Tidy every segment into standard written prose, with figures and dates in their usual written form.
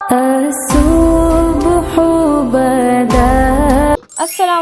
अस्सलाम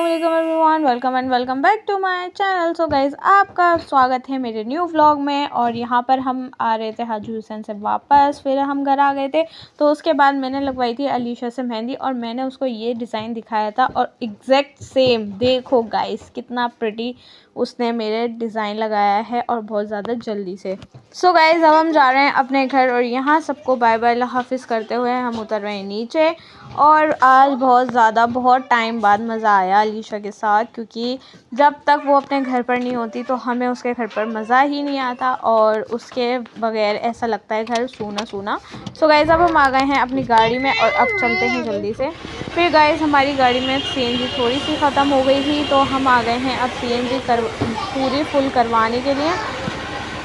वालेकुम everyone, welcome and welcome back to my channel. So guys, आपका स्वागत है मेरे न्यू व्लॉग में। और यहाँ पर हम आ रहे थे हाजी हुसैन से वापस, फिर हम घर आ गए थे। तो उसके बाद मैंने लगवाई थी अलीशा से मेहंदी और मैंने उसको ये डिज़ाइन दिखाया था और एग्जैक्ट सेम देखो गाइज़ कितना प्रिटी उसने मेरे डिज़ाइन लगाया है और बहुत ज़्यादा जल्दी से। सो गाइज़, अब हम जा रहे हैं अपने घर और यहाँ सबको बाय बाय हाफिज़ करते हुए हम उतर रहे हैं नीचे। और आज बहुत टाइम बाद मज़ा आया अलीशा के साथ, क्योंकि जब तक वो अपने घर पर नहीं होती तो हमें उसके घर पर मज़ा ही नहीं आता और उसके बगैर ऐसा लगता है घर सूना सूना। सो गाइज़, अब हम आ गए हैं अपनी गाड़ी में और अब चलते हैं जल्दी से। फिर गाइज़, हमारी गाड़ी में सीएनजी थोड़ी सी ख़त्म हो गई थी तो हम आ गए हैं अब सीएनजी पूरी फुल करवाने के लिए।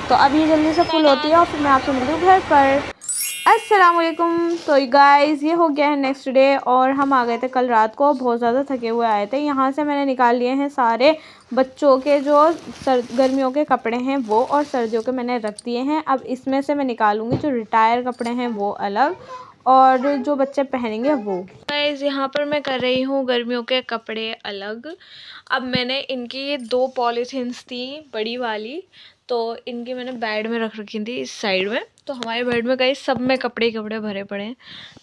तो अब ये जल्दी से फुल होती है और फिर मैं आपसे मिलती हूँ घर पर। अस्सलाम वालेकुम। तो गाइज़, ये हो गया है नेक्स्ट डे और हम आ गए थे कल रात को, बहुत ज़्यादा थके हुए आए थे। यहाँ से मैंने निकाल लिए हैं सारे बच्चों के जो गर्मियों के कपड़े हैं वो, और सर्दियों के मैंने रख दिए हैं। अब इसमें से मैं निकालूंगी जो रिटायर कपड़े हैं वो अलग और जो बच्चे पहनेंगे वो। गाइज़, यहाँ पर मैं कर रही हूँ गर्मियों के कपड़े अलग। अब मैंने इनकी 2 पॉलीथीन्स थी बड़ी वाली, तो इनकी मैंने बेड में रख रखी थी इस साइड में। तो हमारे बेड में गाइस सब में कपड़े कपड़े भरे पड़े हैं।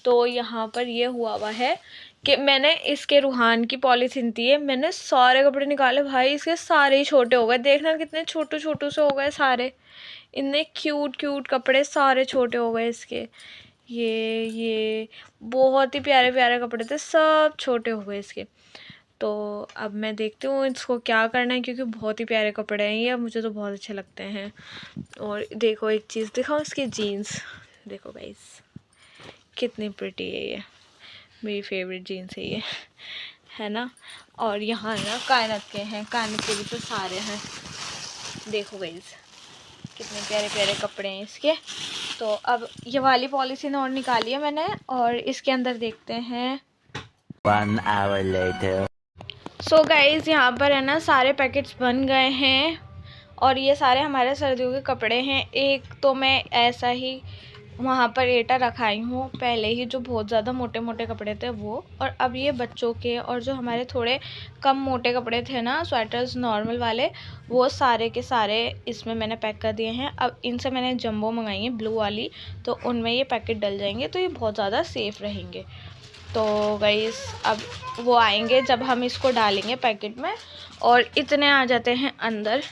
तो यहाँ पर ये हुआ है कि मैंने इसके रूहान की पॉलीथीन थी है, मैंने सारे कपड़े निकाले। भाई इसके सारे ही छोटे हो गए, देखना कितने छोटू छोटू से हो गए सारे। इतने क्यूट क्यूट कपड़े सारे छोटे हो गए इसके। ये बहुत ही प्यारे प्यारे कपड़े थे, सब छोटे हो गए इसके। तो अब मैं देखती हूँ इसको क्या करना है, क्योंकि बहुत ही प्यारे कपड़े हैं ये, मुझे तो बहुत अच्छे लगते हैं। और देखो एक चीज़ दिखाओ, इसकी जीन्स देखो गाइस कितनी प्रिटी है ये, मेरी फेवरेट जीन्स है ये, है ना। और यहाँ ना कायनात के हैं, कायनात के भी तो सारे हैं। देखो गाइस कितने प्यारे प्यारे कपड़े हैं इसके। तो अब ये वाली पॉलिथीन और निकाली है मैंने और इसके अंदर देखते हैं। 1 hour later. सो गाइज़, यहाँ पर है ना सारे पैकेट्स बन गए हैं और ये सारे हमारे सर्दियों के कपड़े हैं। एक तो मैं ऐसा ही वहाँ पर एटा रखाई हूँ पहले ही, जो बहुत ज़्यादा मोटे मोटे कपड़े थे वो। और अब ये बच्चों के और जो हमारे थोड़े कम मोटे कपड़े थे ना, स्वेटर्स नॉर्मल वाले, वो सारे के सारे इसमें मैंने पैक कर दिए हैं। अब इनसे मैंने जंबो मंगाई है ब्लू वाली, तो उनमें ये पैकेट डल जाएंगे तो ये बहुत ज़्यादा सेफ़ रहेंगे। तो गाइस, अब वो आएंगे जब हम इसको डालेंगे पैकेट में। और इतने आ जाते हैं अंदर।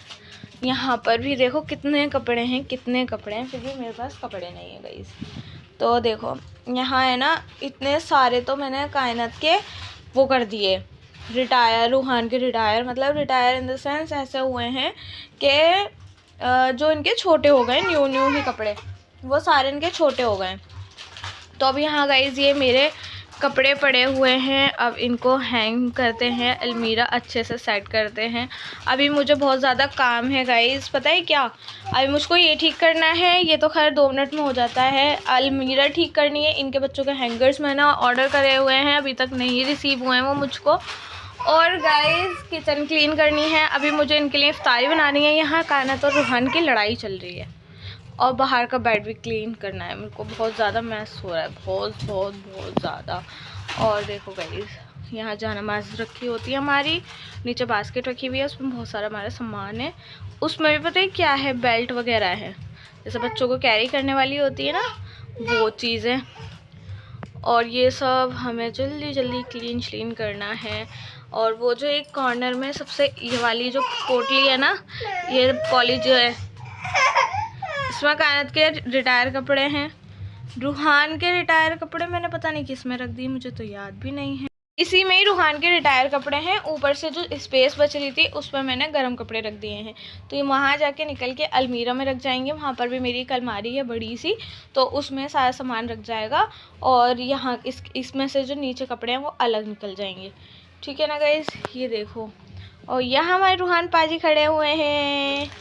यहाँ पर भी देखो कितने कपड़े हैं, कितने कपड़े हैं, फिर भी मेरे पास कपड़े नहीं है गाइस। तो देखो यहाँ है ना इतने सारे, तो मैंने कायनात के वो कर दिए रिटायर, रूहान के रिटायर, मतलब रिटायर इन द सेंस ऐसे हुए हैं कि जो इनके छोटे हो गए, न्यू न्यू ही कपड़े, वो सारे इनके छोटे हो गए। तो अब यहाँ गाइस ये मेरे कपड़े पड़े हुए हैं, अब इनको हैंग करते हैं, अलमीरा अच्छे से सेट करते हैं। अभी मुझे बहुत ज़्यादा काम है गाइस, पता है क्या, अभी मुझको ये ठीक करना है, ये तो खैर 2 मिनट में हो जाता है। अलमीरा ठीक करनी है, इनके बच्चों के हैंगर्स मैंने ऑर्डर करे हुए हैं, अभी तक नहीं रिसीव हुए हैं वो मुझको। और गाइस किचन क्लीन करनी है, अभी मुझे इनके लिए इफ्तारी बनानी है। यहाँ कायनात और रूहान की लड़ाई चल रही है। और बाहर का बेड भी क्लीन करना है मेरे को, बहुत ज़्यादा मैस हो रहा है, बहुत बहुत बहुत ज़्यादा। और देखो गाइस, यहाँ जहाँ नमाज रखी होती है हमारी, नीचे बास्केट रखी हुई है, उसमें बहुत सारा हमारा सामान है। उसमें भी पता है क्या है, बेल्ट वगैरह है, जैसे बच्चों को कैरी करने वाली होती है ना, वो चीज़ें। और ये सब हमें जल्दी जल्दी क्लीन करना है। और वो जो एक कॉर्नर में सबसे ये वाली जो पोटली है ना, ये पॉली जो है, इसमें कायनात के रिटायर कपड़े हैं, रूहान के रिटायर कपड़े मैंने पता नहीं किस में रख दिए, मुझे तो याद भी नहीं है। इसी में ही रूहान के रिटायर कपड़े हैं, ऊपर से जो स्पेस बच रही थी उसमें मैंने गर्म कपड़े रख दिए हैं। तो ये वहाँ जाके निकल के अलमीरा में रख जाएंगे। वहाँ पर भी मेरी एक अलमारी है बड़ी सी, तो उसमें सारा सामान रख जाएगा। और यहाँ इसमें से जो नीचे कपड़े हैं वो अलग निकल जाएंगे, ठीक है ना गाइस। ये देखो, और यहाँ हमारे रूहान पाजी खड़े हुए हैं।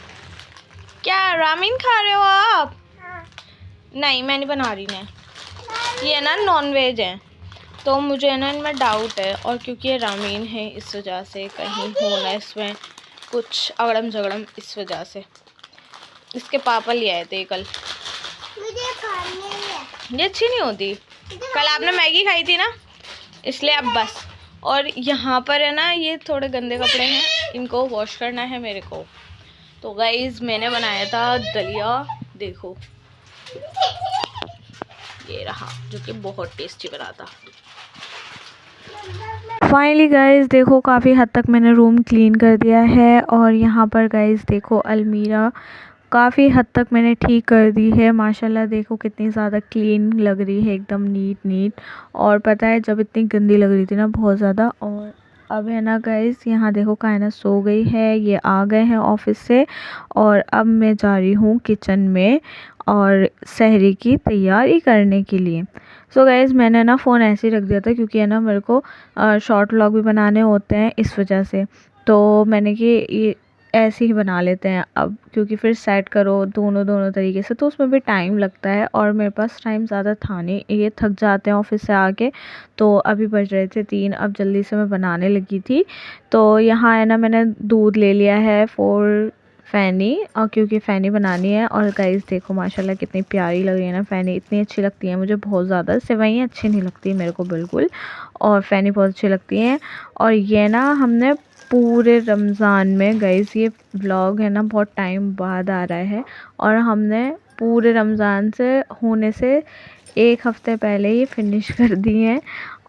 क्या रामीन खा रहे हो आप? हाँ। नहीं, मैं नहीं बना रही ना, ये ना नॉन वेज है, तो मुझे ना इनमें डाउट है। और क्योंकि ये रामीन है इस वजह से कहीं होना इसमें कुछ अगड़म झगड़म, इस वजह से। इसके पापा ले आए थे कल। मुझे खानी है। ये अच्छी नहीं होती। कल आपने मैगी खाई थी ना, इसलिए अब बस। और यहाँ पर है ना ये थोड़े गंदे कपड़े हैं, इनको वॉश करना है मेरे को। तो गाइस मैंने बनाया था दलिया, देखो ये रहा, जो कि बहुत टेस्टी बना था। फाइनली गाइस देखो काफ़ी हद तक मैंने रूम क्लीन कर दिया है। और यहाँ पर गाइस देखो अलमीरा काफ़ी हद तक मैंने ठीक कर दी है माशाल्लाह। देखो कितनी ज़्यादा क्लीन लग रही है, एकदम नीट। और पता है जब इतनी गंदी लग रही थी ना बहुत ज़्यादा। और अब है ना गाइस यहाँ देखो कायना सो गई है, ये आ गए हैं ऑफिस से। और अब मैं जा रही हूँ किचन में और सहरी की तैयारी करने के लिए। सो गाइस मैंने ना फ़ोन ऐसे ही रख दिया था क्योंकि है ना मेरे को शॉर्ट व्लॉग भी बनाने होते हैं इस वजह से। तो मैंने कि ये ऐसे ही बना लेते हैं अब, क्योंकि फिर सेट करो दोनों तरीके से तो उसमें भी टाइम लगता है। और मेरे पास टाइम ज़्यादा था नहीं, ये थक जाते हैं ऑफिस से आके। तो अभी बज रहे थे 3, अब जल्दी से मैं बनाने लगी थी। तो यहाँ है ना मैंने दूध ले लिया है 4 फ़ैनी, और क्योंकि फ़ैनी बनानी है। और गाइस देखो माशाल्लाह कितनी प्यारी लग रही है ना फ़ैनी, इतनी अच्छी लगती है मुझे बहुत ज़्यादा। सेवइयाँ अच्छी नहीं लगती मेरे को बिल्कुल, और फ़ैनी बहुत अच्छी लगती हैं। और ये ना हमने पूरे रमज़ान में गाइस, ये व्लॉग है ना बहुत टाइम बाद आ रहा है, और हमने पूरे रमज़ान से होने से 1 हफ़्ते पहले ही फिनिश कर दी हैं।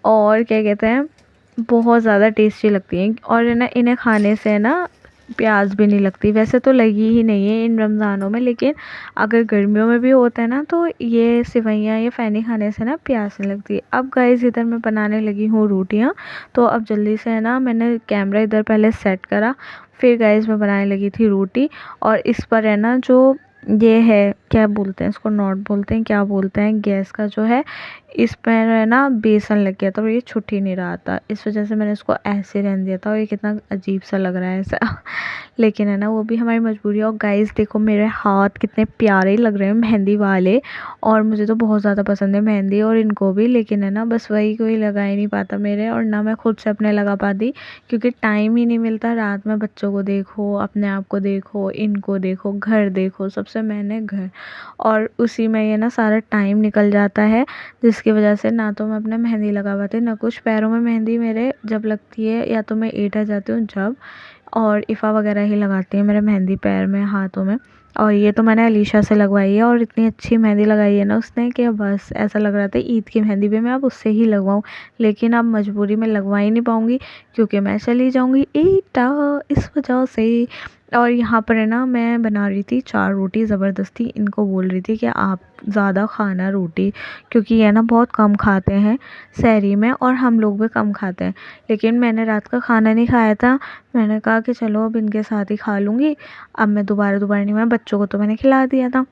और क्या कहते हैं, बहुत ज़्यादा टेस्टी लगती हैं। और है ना इन्हें खाने से ना प्यास भी नहीं लगती, वैसे तो लगी ही नहीं है इन रमज़ानों में, लेकिन अगर गर्मियों में भी होता है ना तो ये सेवइयाँ या फ़ैनी खाने से ना प्यास नहीं लगती। अब गाइस इधर मैं बनाने लगी हूँ रोटियाँ। तो अब जल्दी से है ना मैंने कैमरा इधर पहले सेट करा, फिर गाइस मैं बनाने लगी थी रोटी। और इस पर है ना जो ये है क्या बोलते हैं इसको, नॉट बोलते हैं क्या बोलते हैं, गैस का जो है, इस पर है ना बेसन लग गया था और ये छुट ही नहीं रहा था। इस वजह से मैंने इसको ऐसे रहने दिया था। और ये कितना अजीब सा लग रहा है ऐसा लेकिन है ना वो भी हमारी मजबूरी है। और गाइस देखो मेरे हाथ कितने प्यारे लग रहे हैं मेहंदी वाले, और मुझे तो बहुत ज़्यादा पसंद है मेहंदी, और इनको भी। लेकिन है ना बस वही कोई लगा ही नहीं पाता मेरे, और ना मैं खुद से अपने लगा पाती, क्योंकि टाइम ही नहीं मिलता। रात में बच्चों को देखो, अपने आप को देखो, इनको देखो, घर देखो, सबसे मैंने घर, और उसी में ये ना सारा टाइम निकल जाता है, जिसकी वजह से ना तो मैं अपने मेहंदी लगा पाती ना कुछ। पैरों में मेहंदी मेरे जब लगती है या तो मैं एटा जाती हूँ जब, और इफ़ा वगैरह ही लगाती है मेरे मेहंदी पैर में, हाथों में। और ये तो मैंने अलीशा से लगवाई है, और इतनी अच्छी मेहंदी लगाई है ना उसने कि बस ऐसा लग रहा था ईद की मेहंदी भी मैं अब उससे ही लगवाऊँ। लेकिन अब मजबूरी में लगवा ही नहीं पाऊँगी, क्योंकि मैं चली जाऊँगी एटा, इस वजह से। और यहाँ पर है ना मैं बना रही थी 4 रोटी ज़बरदस्ती, इनको बोल रही थी कि आप ज़्यादा खाना रोटी, क्योंकि ये ना बहुत कम खाते हैं सहरी में, और हम लोग भी कम खाते हैं। लेकिन मैंने रात का खाना नहीं खाया था, मैंने कहा कि चलो अब इनके साथ ही खा लूँगी। अब मैं दोबारा नहीं, मैं बच्चों को तो मैंने खिला दिया था,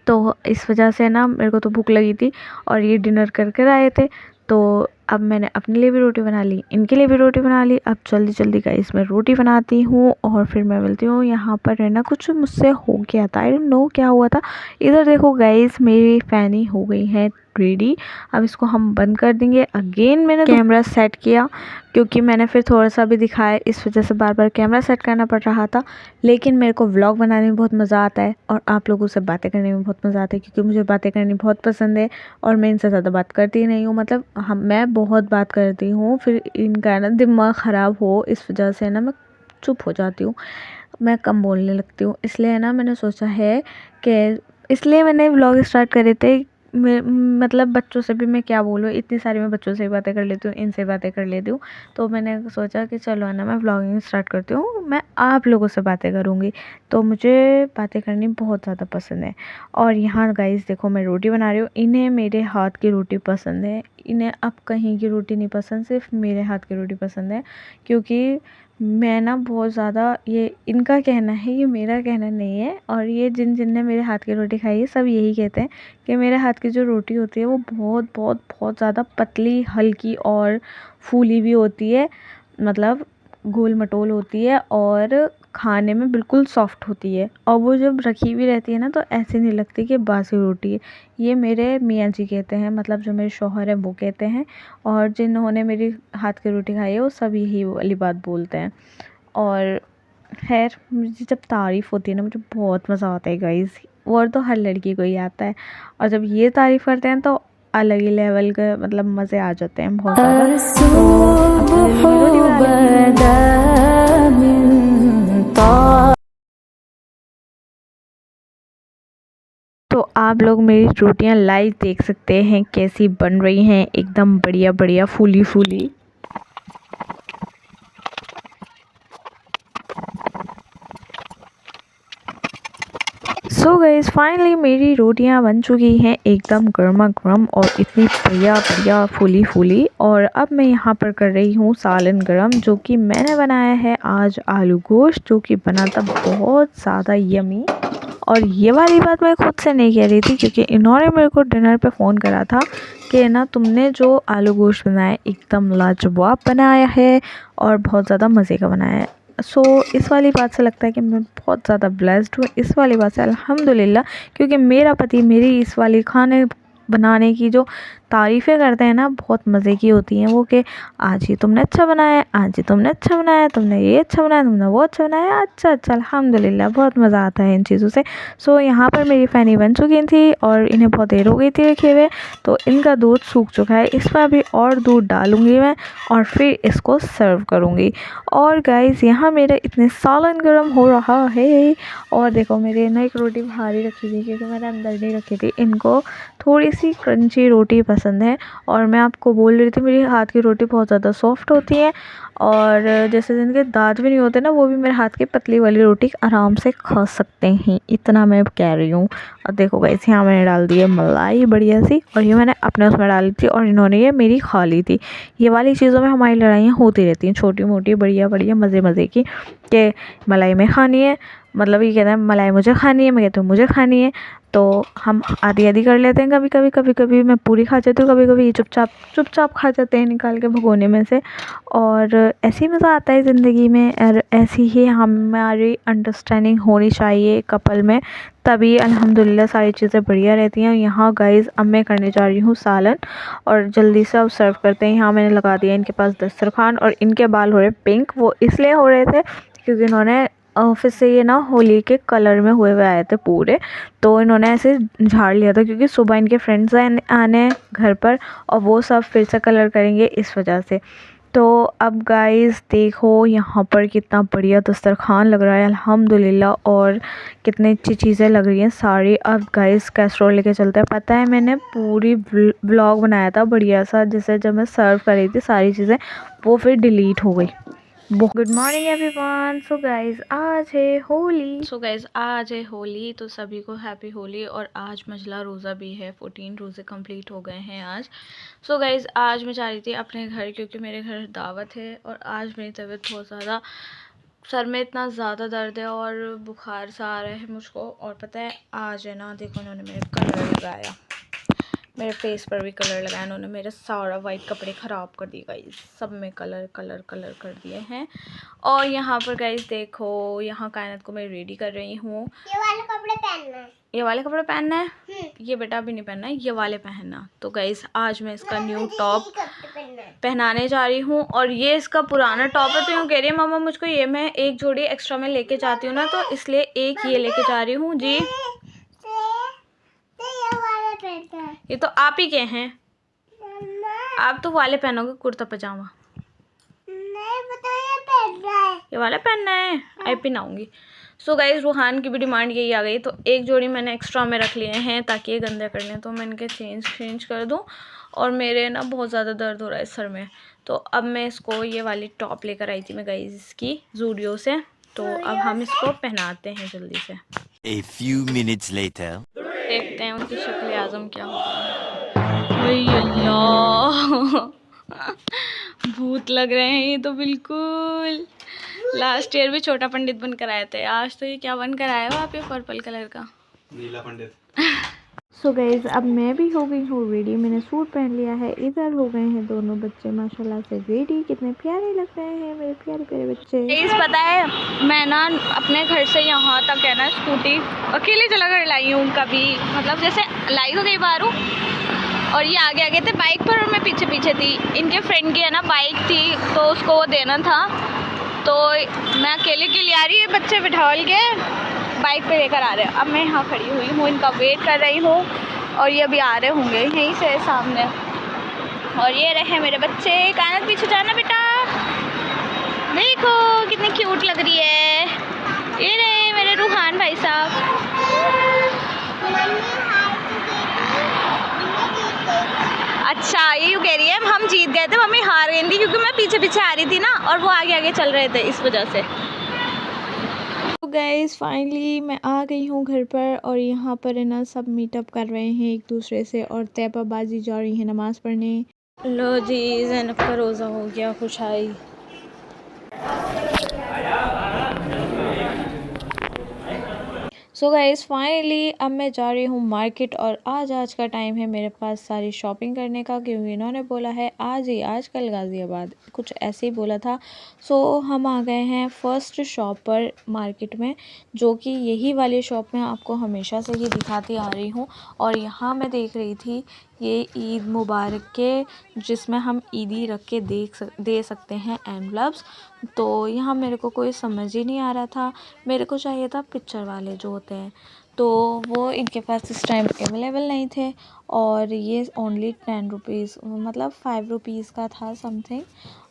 तो इस वजह से ना मेरे को तो भूख लगी थी, और ये डिनर कर कर आए थे। तो अब मैंने अपने लिए भी रोटी बना ली, इनके लिए भी रोटी बना ली। अब जल्दी का इसमें रोटी बनाती हूँ, और फिर मैं मिलती हूँ। यहाँ पर है ना कुछ मुझसे हो गया था, आई डोंट नो क्या हुआ था। इधर देखो गाइस मेरी फ़ैनी हो गई है रेडी। अब इसको हम बंद कर देंगे। अगेन मैंने कैमरा सेट किया, क्योंकि मैंने फिर थोड़ा सा भी दिखाया, इस वजह से बार बार कैमरा सेट करना पड़ रहा था। लेकिन मेरे को व्लॉग बनाने में बहुत मज़ा आता है, और आप लोगों से बातें करने में बहुत मज़ा आता है, क्योंकि मुझे बातें करनी बहुत पसंद है। और मैं इनसे ज़्यादा बात करती नहीं हूँ, मतलब मैं बहुत बात करती हूँ, फिर इनका ना दिमाग ख़राब हो इस वजह से ना मैं चुप हो जाती हूँ, मैं कम बोलने लगती हूँ। इसलिए ना मैंने सोचा है कि इसलिए मैंने व्लॉग स्टार्ट करे थे। मतलब बच्चों से भी मैं क्या बोलूँ, इतनी सारी मैं बच्चों से भी बातें कर लेती हूँ, इनसे बातें कर लेती हूँ। तो मैंने सोचा कि चलो है ना मैं व्लॉगिंग स्टार्ट करती हूँ, मैं आप लोगों से बातें करूँगी। तो मुझे बातें करनी बहुत ज़्यादा पसंद है। और यहाँ गाइस देखो मैं रोटी बना रही हूँ, इन्हें मेरे हाथ की रोटी पसंद है, इन्हें अब कहीं की रोटी नहीं पसंद, सिर्फ मेरे हाथ की रोटी पसंद है। क्योंकि मैं ना बहुत ज़्यादा, ये इनका कहना है, ये मेरा कहना नहीं है। और ये जिनने मेरे हाथ की रोटी खाई है सब यही कहते हैं कि मेरे हाथ की जो रोटी होती है वो बहुत बहुत बहुत ज़्यादा पतली, हल्की और फूली भी होती है, मतलब गोल मटोल होती है, और खाने में बिल्कुल सॉफ्ट होती है। और वो जब रखी हुई रहती है ना तो ऐसे नहीं लगती कि बासी रोटी है। ये मेरे मियाँ जी कहते हैं, मतलब जो मेरे शौहर हैं वो कहते हैं, और जिन्होंने मेरी हाथ की रोटी खाई है वो सब यही वाली बात बोलते हैं। और खैर मुझे जब तारीफ़ होती है ना मुझे बहुत मज़ा आता है गाइस, और तो हर लड़की को ही आता है, और जब ये तारीफ़ करते हैं तो अलग ही लेवल का मतलब मज़े आ जाते हैं बहुत ज़्यादा। तो आप लोग मेरी रोटियां लाइव देख सकते हैं कैसी बन रही हैं, एकदम बढ़िया बढ़िया फूली फूली। सो गाइस फाइनली मेरी रोटियां बन चुकी हैं एकदम गर्मा गर्म और इतनी बढ़िया बढ़िया फूली फूली। और अब मैं यहाँ पर कर रही हूँ सालन गरम, जो कि मैंने बनाया है आज आलू गोश्त, जो कि बना था बहुत ज़्यादा यमी। और ये वाली बात मैं खुद से नहीं कह रही थी, क्योंकि इन्होंने मेरे को डिनर पे फ़ोन करा था कि ना तुमने जो आलू गोश्त बनाया एकदम लाजवाब बनाया है और बहुत ज़्यादा मज़े का बनाया है। सो इस वाली बात से लगता है कि मैं बहुत ज़्यादा ब्लेस्ड हूँ इस वाली बात से, अल्हम्दुलिल्लाह। क्योंकि मेरा पति मेरी इस वाली खाने बनाने की जो तारीफ़ें करते हैं ना, बहुत मज़े की होती हैं वो, कि आज ये तुमने अच्छा बनाया, आज ये तुमने अच्छा बनाया, तुमने ये अच्छा बनाया, तुमने वो अच्छा बनाया, अच्छा अच्छा अल्हम्दुलिल्लाह। बहुत मज़ा आता है इन चीज़ों से। सो यहाँ पर मेरी फ़ैनी बन चुकी थी और इन्हें बहुत देर हो गई थी रखे हुए, तो इनका दूध सूख चुका है। इसमें अभी और दूध डालूँगी मैं और फिर इसको सर्व करूँगी। और गाइस यहाँ मेरे इतने सालन गर्म हो रहा है। और देखो मेरे ना एक रोटी बाहर ही रखी थी, क्योंकि मैंने अंदर नहीं रखी थी। इनको थोड़ी सी क्रंची रोटी पसंद है, और मैं आपको बोल रही थी मेरे हाथ की रोटी बहुत ज़्यादा सॉफ्ट होती है, और जैसे जिनके दांत भी नहीं होते ना, वो भी मेरे हाथ की पतली वाली रोटी आराम से खा सकते हैं, इतना मैं कह रही हूँ। और देखो गाइस यहाँ मैंने डाल दी है मलाई बढ़िया सी, और ये मैंने अपने उसमें डाली थी और इन्होंने ये मेरी खा ली थी। ये वाली चीज़ों में हमारी लड़ाइयाँ होती रहती हैं, छोटी मोटी बढ़िया बढ़िया मज़े मज़े की, कि मलाई में खानी है, मतलब ये कहता है मलाई मुझे खानी है, मैं कहती हूँ मुझे खानी है। तो हम आधी आधी कर लेते हैं, कभी कभी मैं पूरी खा जाती हूँ, कभी कभी ये चुपचाप खा जाते हैं निकाल के भगोने में से। और ऐसे ही मज़ा आता है ज़िंदगी में, और ऐसी ही हमारी अंडरस्टैंडिंग होनी चाहिए कपल में, तभी अल्हम्दुलिल्लाह सारी चीज़ें बढ़िया रहती हैं। यहाँ गाइस अब मैं करने जा रही हूँ सालन, और जल्दी से अब सर्व करते हैं। यहाँ मैंने लगा दिया इनके पास दस्तरखान, और इनके बाल हो रहे पिंक, वो इसलिए हो रहे थे क्योंकि इन्होंने ऑफिस से ये ना होली के कलर में हुए आए थे पूरे, तो इन्होंने ऐसे झाड़ लिया था, क्योंकि सुबह इनके फ्रेंड्स आने घर पर, और वो सब फिर से कलर करेंगे इस वजह से। तो अब गाइस देखो यहाँ पर कितना बढ़िया दस्तरखान लग रहा है अल्हम्दुलिल्लाह, और कितनी अच्छी चीज़ें लग रही हैं सारी। अब गाइस कैसरोल लेके चलते हैं। पता है मैंने पूरी व्लॉग बनाया था बढ़िया सा, जिसे जब मैं सर्व कर रही थी सारी चीज़ें, वो फिर डिलीट हो गई। Good morning everyone. So guys आज है होली, तो सभी को हैप्पी होली। और आज मझला रोज़ा भी है, 14 रोज़े कंप्लीट हो गए हैं आज। सो गाइज़ आज मैं जा रही थी अपने घर, क्योंकि मेरे घर दावत है, और आज मेरी तबीयत बहुत ज़्यादा, सर में इतना ज़्यादा दर्द है और बुखार सा आ रहा है मुझको। और पता है आज है ना, देखो इन्होंने मेरे कलर लगाया, मेरे फेस पर भी कलर लगाया इन्होंने, मेरे सारा वाइट कपड़े ख़राब कर दिए गाइस, सब में कलर कलर कलर कर दिए हैं। और यहाँ पर गाइस देखो, यहाँ कायनात को मैं रेडी कर रही हूँ। ये वाले कपड़े पहनना है, ये वाले कपड़े पहनना है, ये बेटा अभी नहीं पहनना है, ये वाले पहनना। तो गाइस आज मैं इसका न्यू टॉप पहनाने जा रही हूँ, और ये इसका पुराना टॉप है, तो यूँ कह रही है मामा मुझको ये मैं एक जोड़ी एक्स्ट्रा में लेके जाती हूँ ना, तो इसलिए एक ये लेके जा रही हूँ जी। ये तो आप ही के हैं, आप तो वाले पहनोगे कुर्ता पजामा, ये वाला पहनना है, आई पहनाऊंगी। सो गाइज रूहान की भी डिमांड यही आ गई, तो एक जोड़ी मैंने एक्स्ट्रा में रख लिए हैं ताकि ये गंदे कर लें, तो मैं इनके चेंज कर दूं। और मेरे ना बहुत ज़्यादा दर्द हो रहा है सर में, तो अब मैं इसको ये वाली टॉप लेकर आई थी मैं गाइज इसकी ज़ूडियो से, तो अब हम इसको पहनाते हैं जल्दी से। A few minutes later. देखते हैं उनकी शक्ल आज़म क्या होगा। अल्लाह भूत लग रहे हैं ये तो बिल्कुल। लास्ट ईयर भी छोटा पंडित बनकर आए थे, आज तो ये क्या बनकर आया हो आप, ये पर्पल कलर का नीला पंडित। सो गाइज अब मैं भी हो गई हूँ रेडी, मैंने सूट पहन लिया है। इधर हो गए हैं दोनों बच्चे माशाल्लाह से रेडी, कितने प्यारे लग रहे हैं मेरे प्यारे प्यारे बच्चे। गाइज पता है मैं ना अपने घर से यहाँ तक है ना स्कूटी अकेले चला कर लाई हूँ, कभी मतलब जैसे लाई तो कई बार हूँ, और ये आगे आगे थे बाइक पर और मैं पीछे पीछे थी। इनके फ्रेंड की है ना बाइक थी, तो उसको वो देना था, तो मैं अकेले के लिए आ रही है, बच्चे बिठा के बाइक पे लेकर आ रहे हैं। अब मैं यहाँ खड़ी हुई हूँ, इनका वेट कर रही हूँ, और ये अभी आ रहे होंगे यहीं से सामने। और ये रहे मेरे बच्चे। कायनात पीछे जाना बेटा, देखो कितनी क्यूट लग रही है। ये रहे मेरे रूहान भाई साहब। अच्छा ये यूँ कह रही है हम जीत गए थे, मम्मी हार गई थी क्योंकि मैं पीछे पीछे आ रही थी ना और वो आगे आगे चल रहे थे इस वजह से। तो गाइस फाइनली मैं आ गई हूँ घर पर और यहाँ पर है ना सब मीटअप कर रहे हैं एक दूसरे से और तैयबाबाजी जा रही है नमाज़ पढ़ने। लो जी ज़ैनब का रोज़ा हो गया खुशाई। सो गाइस फाइनली अब मैं जा रही हूँ मार्केट और आज का टाइम है मेरे पास सारी शॉपिंग करने का, क्योंकि इन्होंने बोला है आज कल गाज़ियाबाद कुछ ऐसे ही बोला था। सो हम आ गए हैं फर्स्ट शॉप पर मार्केट में, जो कि यही वाली शॉप मैं आपको हमेशा से ही दिखाती आ रही हूँ। और यहाँ मैं देख रही थी ये ईद मुबारक के जिसमें हम ईदी रख के दे सकते हैं एनवलप्स। तो यहाँ मेरे को कोई समझ ही नहीं आ रहा था, मेरे को चाहिए था पिक्चर वाले जो होते हैं, तो वो इनके पास इस टाइम अवेलेबल नहीं थे। और ये ओनली 10 रुपीज़ मतलब 5 रुपीज़ का था समथिंग,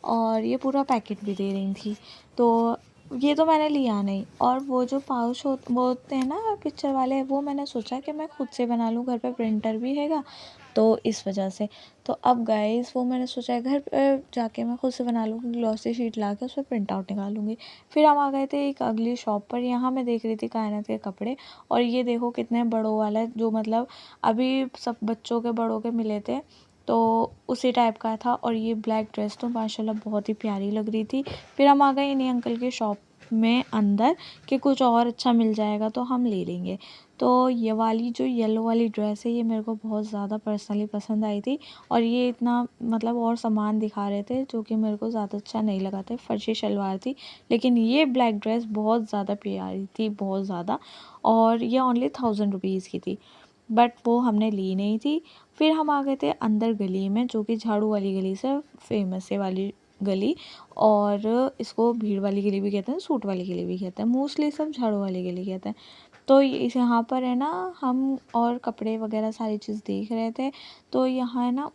और ये पूरा पैकेट भी दे रही थी। तो ये तो मैंने लिया नहीं। और वो जो पाउच वो होते हैं ना पिक्चर वाले, वो मैंने सोचा कि मैं खुद से बना लूँ, घर पे प्रिंटर भी हैगा तो इस वजह से। तो अब गाइस वो मैंने सोचा है घर पर जाके मैं खुद से बना लूँगी, ग्लॉसी शीट ला के उस पर प्रिंट आउट निकालूंगी। फिर हम आ गए थे एक अगली शॉप पर। यहाँ मैं देख रही थी कायनात के कपड़े, और ये देखो कितने बड़ों वाला है, जो मतलब अभी सब बच्चों के बड़ों के मिले थे तो उसी टाइप का था। और ये ब्लैक ड्रेस तो माशाल्लाह बहुत ही प्यारी लग रही थी। फिर हम आ गए इन्हीं अंकल के शॉप में अंदर कि कुछ और अच्छा मिल जाएगा तो हम ले लेंगे। तो ये वाली जो येलो वाली ड्रेस है ये मेरे को बहुत ज़्यादा पर्सनली पसंद आई थी। और ये इतना मतलब और सामान दिखा रहे थे जो कि मेरे को ज़्यादा अच्छा नहीं लगा था, फर्शी शलवार थी। लेकिन ये ब्लैक ड्रेस बहुत ज़्यादा प्यारी थी, बहुत ज़्यादा। और ये ओनली 1000 रुपीज़ की थी, बट वो हमने ली नहीं थी। फिर हम आ गए थे अंदर गली में, जो कि झाड़ू वाली गली से फेमस है वाली गली, और इसको भीड़ वाली गली भी कहते हैं, सूट वाली गली भी कहते हैं, मोस्टली सब झाड़ू वाली गली कहते हैं। तो इस यहाँ पर है ना हम और कपड़े वगैरह सारी चीज़ देख रहे थे। तो यहाँ है ना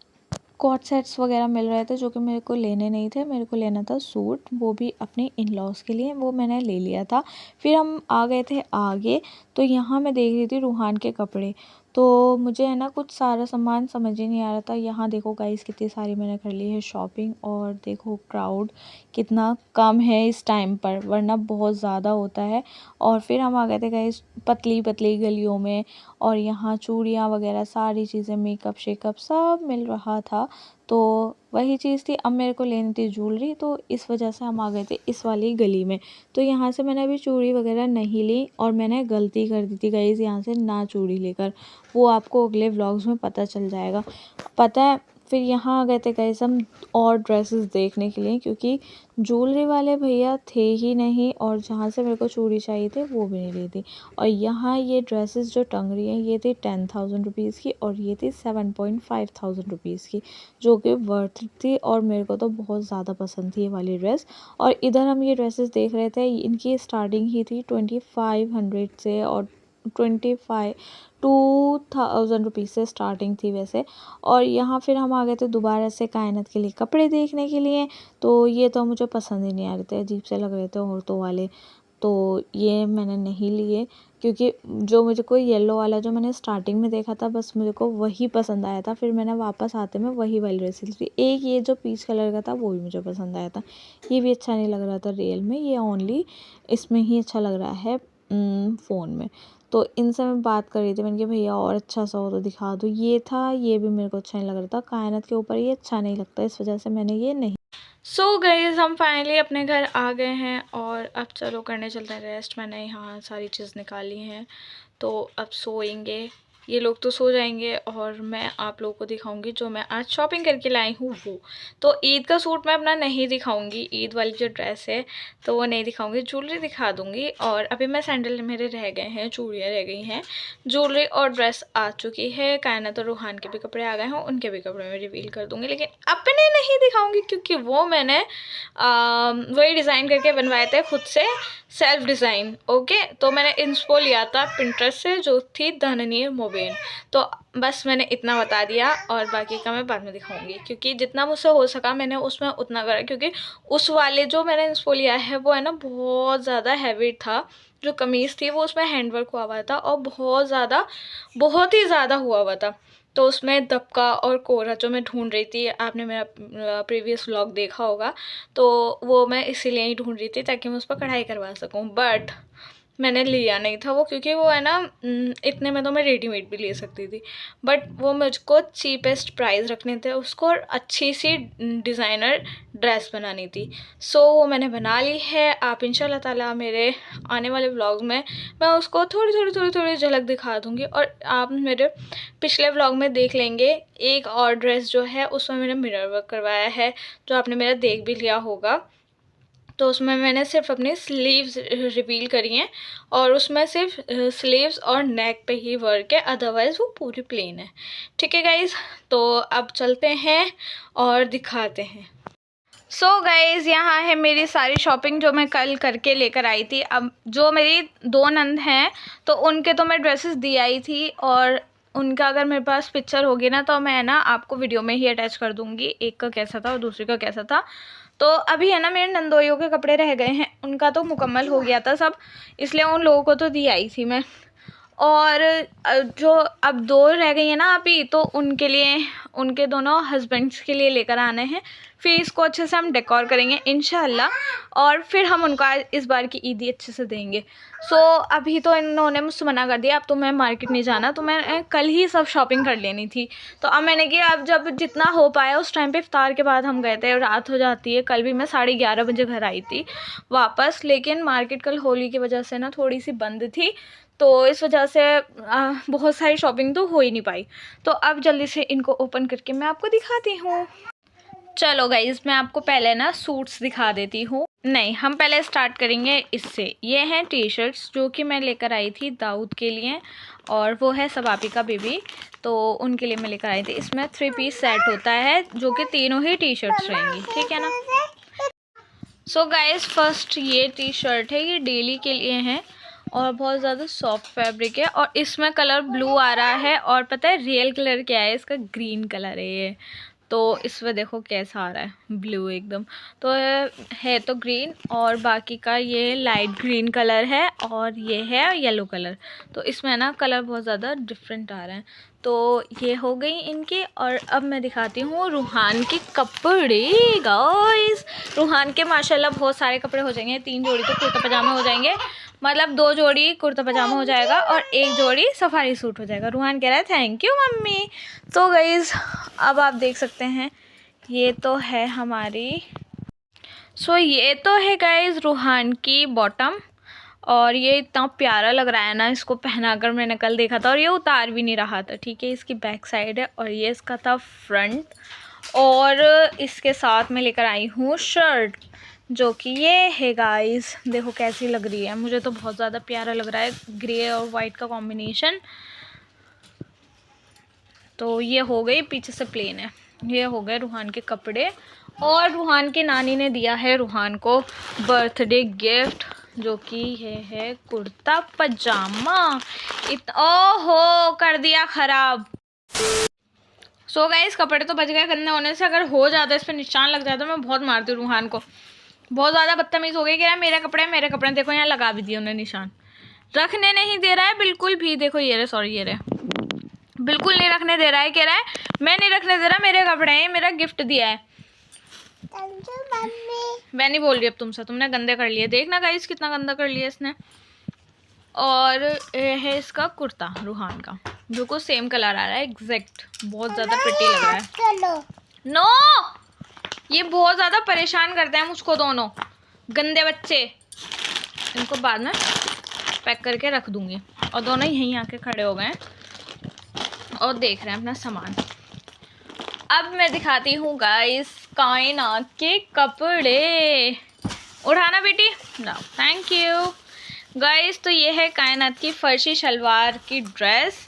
कॉट सेट्स वगैरह मिल रहे थे जो कि मेरे को लेने नहीं थे, मेरे को लेना था सूट, वो भी अपने इन लॉज़ के लिए, वो मैंने ले लिया था। फिर हम आ गए थे आगे, तो यहाँ मैं देख रही थी रूहान के कपड़े। तो मुझे है ना कुछ सारा सामान समझ ही नहीं आ रहा था। यहाँ देखो गाइस कितनी सारी मैंने कर ली है शॉपिंग, और देखो क्राउड कितना कम है इस टाइम पर, वरना बहुत ज़्यादा होता है। और फिर हम आ गए थे गाइस पतली पतली गलियों में, और यहाँ चूड़ियाँ वगैरह सारी चीज़ें, मेकअप शेकअप सब मिल रहा था। तो वही चीज़ थी, अब मेरे को लेनी थी ज्वेलरी, तो इस वजह से हम आ गए थे इस वाली गली में। तो यहाँ से मैंने अभी चूड़ी वगैरह नहीं ली, और मैंने गलती कर दी थी गाइस यहाँ से ना चूड़ी लेकर, वो आपको अगले व्लॉग्स में पता चल जाएगा। पता है फिर यहाँ आ गए थे गाइस हम और ड्रेसेस देखने के लिए, क्योंकि ज्वेलरी वाले भैया थे ही नहीं, और जहाँ से मेरे को चूड़ी चाहिए थे वो भी नहीं ली थी। और यहाँ ये ड्रेसेस जो टंग रही हैं ये थी 10,000 रुपीज़ की, और ये थी 7,500 रुपीज़ की, जो कि वर्थ थी, और मेरे को तो बहुत ज़्यादा पसंद थी ये वाली ड्रेस। और इधर हम ये ड्रेसेस देख रहे थे, इनकी स्टार्टिंग ही थी 2500 से, और 2,000 रुपीज़ से स्टार्टिंग थी वैसे। और यहाँ फिर हम आ गए थे दोबारा से कायनात के लिए कपड़े देखने के लिए। तो ये तो मुझे पसंद ही नहीं आ रहे थे, अजीब से लग रहे थे औरतों वाले, तो ये मैंने नहीं लिए। क्योंकि जो मुझे कोई येलो वाला जो मैंने स्टार्टिंग में देखा था बस मुझे को वही पसंद आया था, फिर मैंने वापस आते में वही वाली ड्रेस ली थी। एक ये जो पीच कलर का था वो भी मुझे पसंद आया था, ये भी अच्छा नहीं लग रहा था रियल में, ये ओनली इसमें ही अच्छा लग रहा है फ़ोन में। तो इनसे मैं बात कर रही थी, मैंने कहा भैया और अच्छा सा हो तो दिखा दो। ये था, ये भी मेरे को अच्छा नहीं लग रहा था, कायनात के ऊपर ये अच्छा नहीं लगता, इस वजह से मैंने ये नहीं। सो गाइज़ हम फाइनली अपने घर आ गए हैं, और अब चलो करने चलते हैं रेस्ट। मैंने यहाँ सारी चीज़ निकाली हैं, तो अब सोएंगे, ये लोग तो सो जाएंगे, और मैं आप लोगों को दिखाऊंगी जो मैं आज शॉपिंग करके लाई हूँ वो। तो ईद का सूट मैं अपना नहीं दिखाऊंगी, ईद वाली जो ड्रेस है तो वो नहीं दिखाऊंगी, ज्वेलरी दिखा दूंगी। और अभी मैं सैंडल मेरे रह गए हैं, चूड़ियाँ रह गई हैं, ज्वेलरी और ड्रेस आ चुकी है। कायनात और रूहान के भी कपड़े आ गए हैं, उनके भी कपड़े मैं रिवील कर दूंगी, लेकिन अपने नहीं दिखाऊंगी क्योंकि वो मैंने वही डिज़ाइन करके बनवाए थे खुद से, सेल्फ डिज़ाइन। ओके, तो मैंने इंस्पो लिया था पिंटरेस्ट से, जो थी धननीय मोबाइल। बहन। तो बस मैंने इतना बता दिया और बाकी का मैं बाद में दिखाऊंगी, क्योंकि जितना मुझसे हो सका मैंने उसमें उतना करा, क्योंकि उस वाले जो मैंने इंस्पो लिया है वो है ना बहुत ज़्यादा हैवी था। जो कमीज़ थी वो उसमें हैंडवर्क हुआ हुआ था और बहुत ही ज़्यादा हुआ हुआ था। तो उसमें दबका और कोरा जो मैं ढूंढ रही थी, आपने मेरा प्रीवियस व्लॉग देखा होगा, तो वो मैं इसीलिए ही ढूंढ रही थी ताकि मैं उस पर कढ़ाई करवा सकूं। बट मैंने लिया नहीं था वो, क्योंकि वो है ना इतने में तो मैं रेडीमेड भी ले सकती थी, बट वो मुझको चीपेस्ट प्राइस रखने थे उसको और अच्छी सी डिज़ाइनर ड्रेस बनानी थी। सो वो मैंने बना ली है। आप इंशाल्लाह ताला मेरे आने वाले व्लॉग में मैं उसको थोड़ी झलक दिखा दूँगी, और आप मेरे पिछले व्लॉग में देख लेंगे। एक और ड्रेस जो है उसमें मैंने मिरर वर्क करवाया है, जो आपने मेरा देख भी लिया होगा। तो उसमें मैंने सिर्फ अपनी स्लीव्स रिवील करी हैं, और उसमें सिर्फ स्लीव्स और नेक पे ही वर्क है, अदरवाइज़ वो पूरी प्लेन है। ठीक है गाइज़, तो अब चलते हैं और दिखाते हैं। सो गाइज़, यहाँ है मेरी सारी शॉपिंग जो मैं कल करके लेकर आई थी। अब जो मेरी 2 नंद हैं तो उनके तो मैं ड्रेसेस दी आई थी, और उनका अगर मेरे पास पिक्चर होगी ना तो मैं ना आपको वीडियो में ही अटैच कर दूँगी, एक का कैसा था और दूसरी का कैसा था। तो अभी है ना मेरे नंदोइयों के कपड़े रह गए हैं, उनका तो मुकम्मल हो गया था सब, इसलिए उन लोगों को तो दी आई थी मैं। और जो अब 2 रह गई हैं ना अभी, तो उनके लिए, उनके दोनों हस्बैंड्स के लिए लेकर आने हैं। फिर इसको अच्छे से हम डेकोर करेंगे इंशाल्लाह, और फिर हम उनको इस बार की ईदी अच्छे से देंगे। सो अभी तो इन्होंने मुझसे मना कर दिया, अब तो मैं मार्केट नहीं जाना, तो मैं कल ही सब शॉपिंग कर लेनी थी। तो अब मैंने कि अब जब जितना हो पाया, उस टाइम पे इफ्तार के बाद हम गए थे, रात हो जाती है। कल भी मैं 11:30 बजे घर आई थी वापस, लेकिन मार्केट कल होली की वजह से ना थोड़ी सी बंद थी, तो इस वजह से बहुत सारी शॉपिंग तो हो ही नहीं पाई। तो अब जल्दी से इनको ओपन करके मैं आपको दिखाती हूँ। चलो गाइज़, मैं आपको पहले ना सूट्स दिखा देती हूँ। नहीं, हम पहले स्टार्ट करेंगे इससे। ये हैं टी शर्ट्स जो कि मैं लेकर आई थी दाऊद के लिए, और वो है सबापी का बेबी, तो उनके लिए मैं लेकर आई थी। इसमें 3 पीस सेट होता है, जो कि तीनों ही टी शर्ट्स रहेंगी, ठीक है ना। सो गाइज़, फर्स्ट ये टी शर्ट है, ये डेली के लिए है और बहुत ज़्यादा सॉफ्ट फैब्रिक है, और इसमें कलर ब्लू आ रहा है, और पता है रियल कलर क्या है इसका? ग्रीन कलर है ये। तो इसमें देखो कैसा आ रहा है, ब्लू एकदम। तो है तो ग्रीन, और बाकी का ये लाइट ग्रीन कलर है, और ये है येलो कलर। तो इसमें ना कलर बहुत ज़्यादा डिफरेंट आ रहे हैं। तो ये हो गई इनकी, और अब मैं दिखाती हूँ रूहान के कपड़े। गाइस, रूहान के माशाल्लाह बहुत सारे कपड़े हो जाएंगे। 3 जोड़ी तो कुर्ता पजामा हो जाएंगे, मतलब 2 जोड़ी कुर्ता पजामा हो जाएगा और 1 जोड़ी सफारी सूट हो जाएगा। रूहान कह रहा है थैंक यू मम्मी। तो गाइस, अब आप देख सकते हैं, ये तो है हमारी, ये तो है गाइस रूहान की बॉटम, और ये इतना प्यारा लग रहा है ना इसको पहनाकर। मैंने कल देखा था और ये उतार भी नहीं रहा था, ठीक है। इसकी बैक साइड है, और ये इसका था फ्रंट, और इसके साथ मैं लेकर आई हूँ शर्ट, जो कि ये है गाइस। देखो कैसी लग रही है, मुझे तो बहुत ज़्यादा प्यारा लग रहा है, ग्रे और वाइट का कॉम्बिनेशन। तो ये हो गई, पीछे से प्लेन है। ये हो गए रूहान के कपड़े, और रूहान की नानी ने दिया है रूहान को बर्थडे गिफ्ट, जो कि ये है कुर्ता पजामा। ओहो, कर दिया ख़राब। सो गाइस, कपड़े तो बच गए गंदे होने से। अगर हो जाता, इस पर निशान लग जाता, मैं बहुत मारती हूँ रूहान को। बहुत ज़्यादा बदतमीज़ हो गई कि यार मेरे कपड़े देखो, यहाँ लगा भी दिए उन्हें निशान। रखने नहीं दे रहा है बिल्कुल भी। देखो ये रहे, सॉरी ये रहे, बिल्कुल नहीं रखने दे रहा है। कह रहा है मैं नहीं रखने दे रहा, मेरे कपड़े हैं, मेरा गिफ्ट दिया है। मैं नहीं बोल रही अब तुमसे, तुमने गंदे कर लिए। देखना गाइस कितना गंदा कर लिया इसने। और ये है इसका कुर्ता रूहान का, बिल्कुल सेम कलर आ रहा है एग्जैक्ट। बहुत ज़्यादा प्रिटी लग रहा है। नो, ये बहुत ज़्यादा परेशान करते हैं मुझको दोनों गंदे बच्चे। इनको बाद में पैक करके रख दूँगी। और दोनों यहीं आके खड़े हो गए हैं और देख रहे हैं अपना सामान। अब मैं दिखाती हूँ गाइस कायनात के कपड़े। उठाना बेटी, ना थैंक यू गाइस। तो ये है कायनात की फर्शी शलवार की ड्रेस।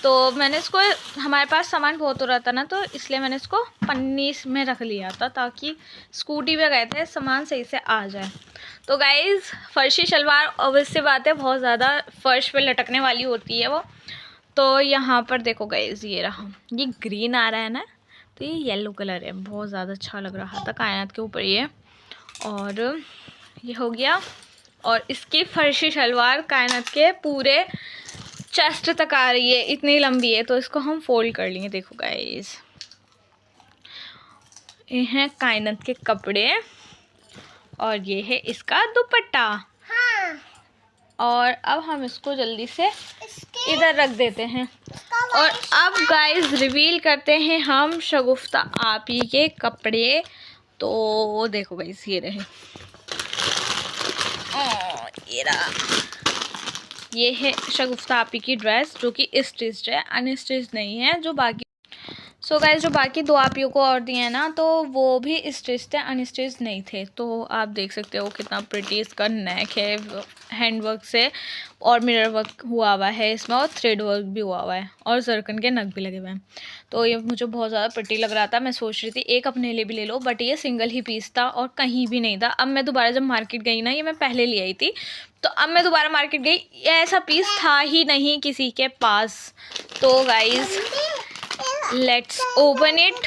तो मैंने इसको, हमारे पास सामान बहुत हो रहा था ना, तो इसलिए मैंने इसको पन्नी में रख लिया था, ताकि स्कूटी पे गए थे सामान सही से आ जाए। तो गाइस, फर्शी शलवार ऑब्वियस सी बात है बहुत ज़्यादा फर्श पे लटकने वाली होती है वो, तो यहाँ पर देखो गाइस, ये रहा, ये ग्रीन आ रहा है ना, तो ये येलो कलर है, बहुत ज़्यादा अच्छा लग रहा था कायनात के ऊपर ये। और ये हो गया। और इसकी फर्शी शलवार कायनात के पूरे चेस्ट तक आ रही है, इतनी लंबी है। तो इसको हम फोल्ड कर लेंगे। देखो गाइस, ये हैं कायनात के कपड़े और ये है इसका दुपट्टा। हाँ। और अब हम इसको जल्दी से इधर रख देते हैं। और अब गाइस रिवील करते हैं हम शगुफ्ता आपी के कपड़े। तो देखो गाइस, ये रहे, ये रहा, ये है शगुफ्ता आपी की ड्रेस जो कि स्टिच्ड है, अनस्टिच्ड नहीं है जो बाकी। सो गाइस, जो बाकी दो आपियों को और दिए हैं ना, तो वो भी स्टिच थे, अनस्टिच नहीं थे। तो आप देख सकते हो कितना प्रिटी इसका नेक है, हैंडवर्क से, और मिरर वर्क हुआ है इसमें, और थ्रेड वर्क भी हुआ है, और जरकन के नग भी लगे हुए हैं। तो ये मुझे बहुत ज़्यादा प्रिटी लग रहा था। मैं सोच रही थी एक अपने लिए भी ले लो, बट ये सिंगल ही पीस था और कहीं भी नहीं था। अब मैं दोबारा जब मार्केट गई ना, ये मैं पहले ले आई थी, तो अब मैं दोबारा मार्केट गई, ऐसा पीस था ही नहीं किसी के पास। तो गाइज लेट्स ओपन इट।